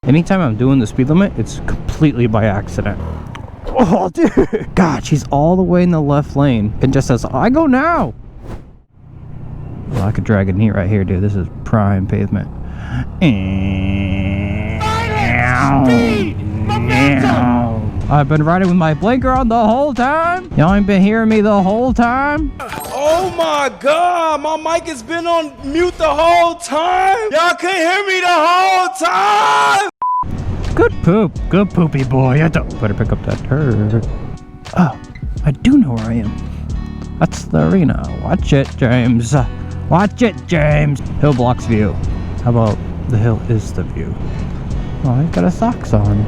Anytime I'm doing the speed limit, it's completely by accident. Oh, dude. God, she's all the way in the left lane. It just says, I go now. Well, I could drag a knee right here, dude. This is prime pavement. I've been riding with my blinker on the whole time. Y'all ain't been hearing me the whole time. Oh my God, my mic has been on mute the whole time. Y'all couldn't hear me the whole time. Good poop, good poopy boy. I don't better pick up that turd. Oh, I do know where I am. That's the arena. Watch it, James. Watch it, James. Hill blocks view. How about the hill is the view? Oh, he's got his socks on.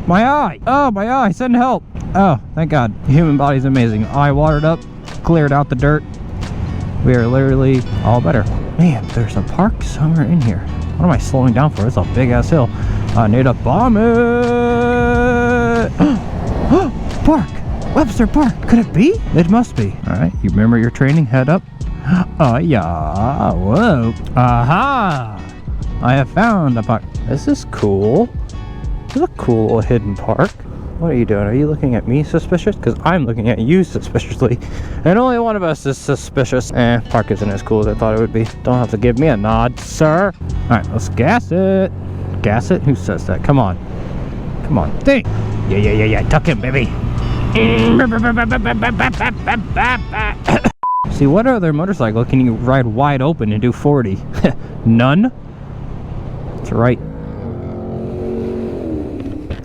My eye! Oh, my eye! Send help! Oh, thank God. The human body's amazing. Eye watered up, cleared out the dirt. We are literally all better. Man, there's a park somewhere in here. What am I slowing down for? It's a big ass hill. I need to bomb it! Park! Webster Park! Could it be? It must be. Alright, you remember your training? Head up. Yeah. Whoa. Aha! I have found a park. This is cool. This is a cool little hidden park. What are you doing? Are you looking at me suspicious? Because I'm looking at you suspiciously. And only one of us is suspicious. Park isn't as cool as I thought it would be. Don't have to give me a nod, sir. Alright, let's gas it. Gas it? Who says that? Come on. Come on. Think. Yeah. Tuck in, baby. See, what other motorcycle can you ride wide open and do 40? None? That's right.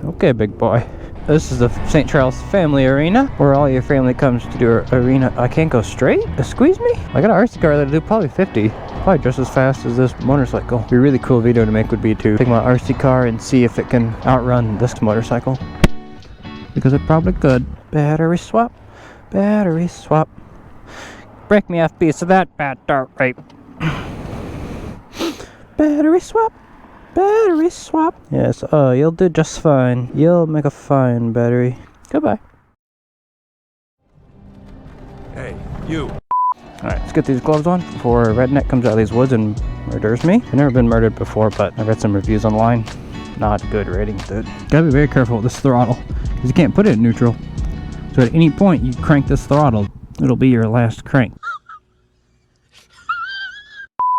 Okay, big boy. This is the St. Charles Family Arena, where all your family comes to do arena. I can't go straight? Squeeze me? I got an RC car that'll do probably 50. Probably just as fast as this motorcycle. It'd be a really cool video to make would be to take my RC car and see if it can outrun this motorcycle. Because it probably could. Battery swap. Battery swap. Break me off piece of that bad dirt rape. Battery swap. Battery swap. Yes, you'll do just fine. You'll make a fine battery. Goodbye. Hey, you. Alright, let's get these gloves on before a redneck comes out of these woods and murders me. I've never been murdered before, but I've read some reviews online. Not good ratings, dude. Gotta be very careful with this throttle, because you can't put it in neutral. So at any point you crank this throttle, it'll be your last crank.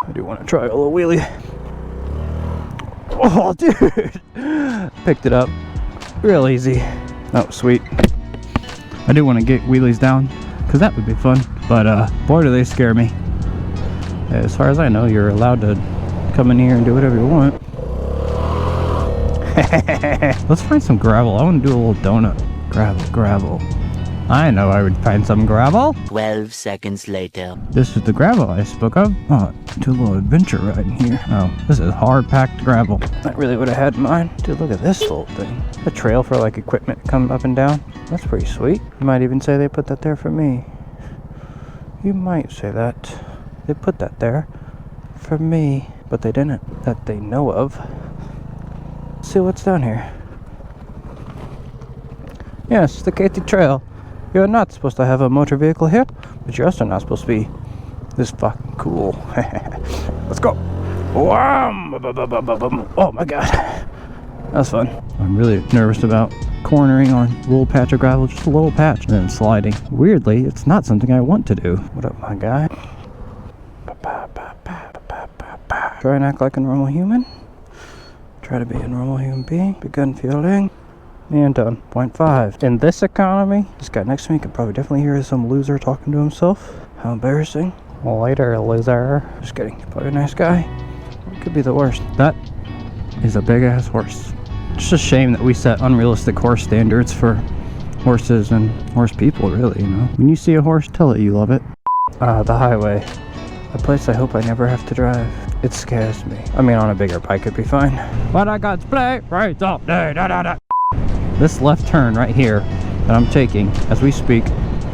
I do want to try a little wheelie. Oh, dude! Picked it up real easy. Oh, sweet. I do want to get wheelies down, because that would be fun. But, boy, do they scare me. As far as I know, you're allowed to come in here and do whatever you want. Let's find some gravel. I want to do a little donut. Gravel. I know I would find some gravel. 12 seconds later. This is the gravel I spoke of. Oh, do a little adventure ride in here. Oh, this is hard-packed gravel. Not really what I had in mind. Dude, look at this little thing. A trail for, like, equipment to come up and down. That's pretty sweet. You might even say they put that there for me. You might say that. They put that there for me. But they didn't. That they know of. Let's see what's down here. Yes, the Katy Trail. You're not supposed to have a motor vehicle here, but you're also not supposed to be this fucking cool. Let's go. Oh my god. That was fun. I'm really nervous about cornering on a little patch of gravel, just a little patch, and then sliding. Weirdly, it's not something I want to do. What up, my guy? Try and act like a normal human. Try to be a normal human being. Begun fielding. And done. 0.5. In this economy, this guy next to me could probably definitely hear some loser talking to himself. How embarrassing. Later, loser. Just kidding. Probably a nice guy. It could be the worst. That is a big ass horse. It's just a shame that we set unrealistic horse standards for horses and horse people, really, you know. When you see a horse, tell it you love it. The highway. A place I hope I never have to drive. It scares me. I mean, on a bigger bike it'd be fine. But I got split right up there. This left turn right here that I'm taking as we speak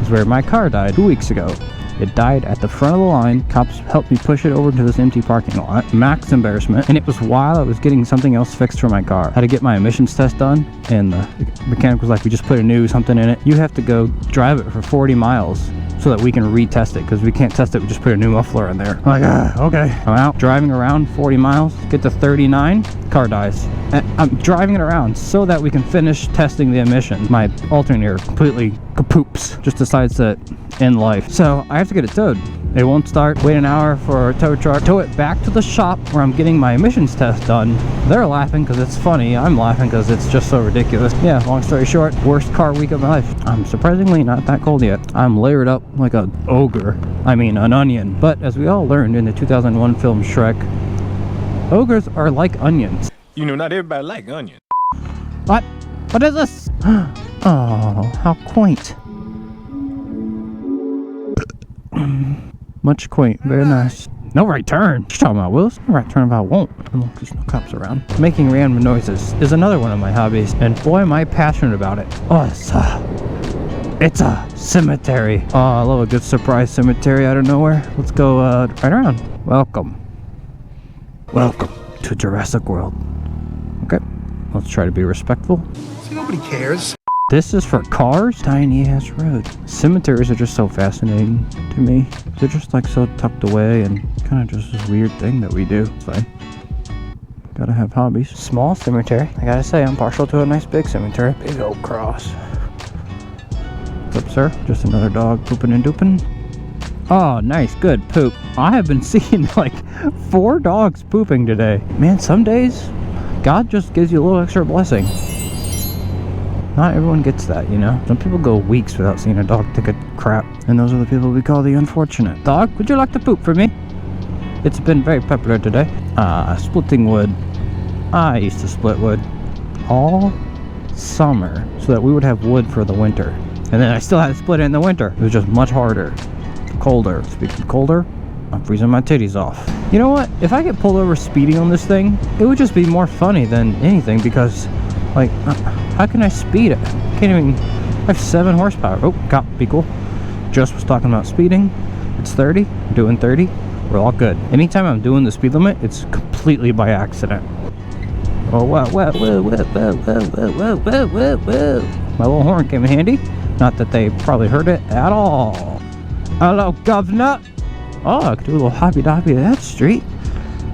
is where my car died 2 weeks ago. It died at the front of the line. Cops helped me push it over to this empty parking lot. Max embarrassment. And it was while I was getting something else fixed for my car. I had to get my emissions test done, and the mechanic was like, we just put a new something in it. You have to go drive it for 40 miles so that we can retest it, because we can't test it, we just put a new muffler in there. I'm like, okay. I'm out driving around 40 miles, get to 39, car dies. And I'm driving it around so that we can finish testing the emissions. My alternator completely kapoops, just decides to end life. So I have to get it towed. It won't start. Wait an hour for a tow truck. Tow it back to the shop where I'm getting my emissions test done. They're laughing because it's funny. I'm laughing because it's just so ridiculous. Yeah, long story short, worst car week of my life. I'm surprisingly not that cold yet. I'm layered up like an ogre. I mean, an onion. But as we all learned in the 2001 film Shrek, ogres are like onions. You know, not everybody like onions. What? What is this? Oh, how quaint. Much quaint. Very nice. No right turn. What you talking about, Willis? No right turn if I won't. Look, there's no cops around. Making random noises is another one of my hobbies, and boy am I passionate about it. Oh, it's a cemetery. Oh, I love a good surprise cemetery out of nowhere. Let's go right around. Welcome to Jurassic World. Okay, let's try to be respectful. See, nobody cares. This is for cars? Tiny ass road. Cemeteries are just so fascinating to me. They're just like so tucked away and kind of just this weird thing that we do. It's fine. Gotta have hobbies. Small cemetery. I gotta say, I'm partial to a nice big cemetery. Big old cross. What's up, sir? Just another dog pooping and dooping. Oh, nice, good poop. I have been seeing like 4 dogs pooping today. Man, some days, God just gives you a little extra blessing. Not everyone gets that, you know? Some people go weeks without seeing a dog take a crap, and those are the people we call the unfortunate. Dog, would you like to poop for me? It's been very popular today. Splitting wood. I used to split wood all summer so that we would have wood for the winter. And then I still had to split it in the winter. It was just much harder. Colder. Speaking of colder, I'm freezing my titties off. You know what? If I get pulled over speeding on this thing, it would just be more funny than anything because, like, how can I speed it? Can't even. I have 7 horsepower. Oh, cop, be cool. Just was talking about speeding. It's 30. I'm doing 30. We're all good. Anytime I'm doing the speed limit, it's completely by accident. Oh, whoa, whoa, whoa, whoa, whoa, whoa, whoa, whoa, whoa, whoa. My little horn came in handy. Not that they probably heard it at all. Hello, governor. Oh, I could do a little hoppy-doppy to that street.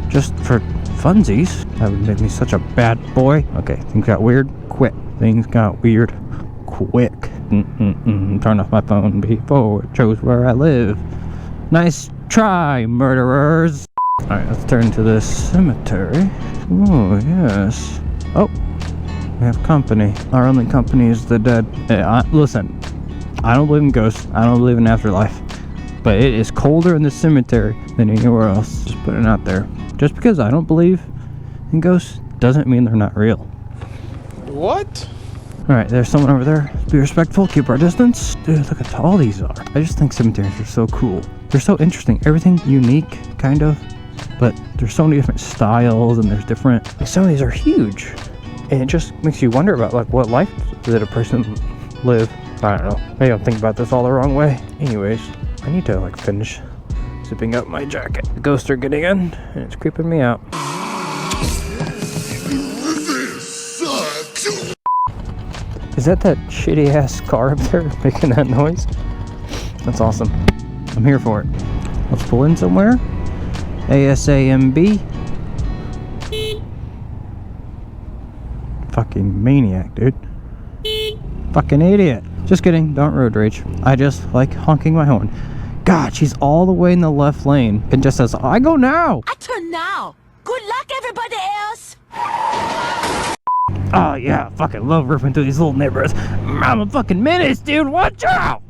Just for funsies. That would make me such a bad boy. Okay, things got weird quick. Things got weird quick. Turn off my phone before it shows where I live. Nice try, murderers. Alright, let's turn to this cemetery. Oh, yes. Oh, we have company. Our only company is the dead. Listen, I don't believe in ghosts. I don't believe in afterlife. But it is colder in the cemetery than anywhere else. Just putting it out there. Just because I don't believe in ghosts doesn't mean they're not real. What? Alright, there's someone over there. Let's be respectful, keep our distance. Dude, look at how tall these are. I just think cemeteries are so cool. They're so interesting. Everything unique, kind of. But there's so many different styles and there's different. Like, some of these are huge. And it just makes you wonder about like what life did a person live. I don't know. Maybe I'm thinking about this all the wrong way. Anyways, I need to like finish zipping up my jacket. The ghosts are getting in and it's creeping me out. Is that shitty ass car up there making that noise? That's awesome. I'm here for it. Let's pull in somewhere. ASAMB. Fucking maniac, dude. Fucking idiot. Just kidding, don't road rage. I just like honking my horn. God, she's all the way in the left lane and just says, I go now. I turn now. Good luck, everybody else. Oh yeah, fucking love ripping through these little neighborhoods. I'm a fucking menace, dude. Watch out!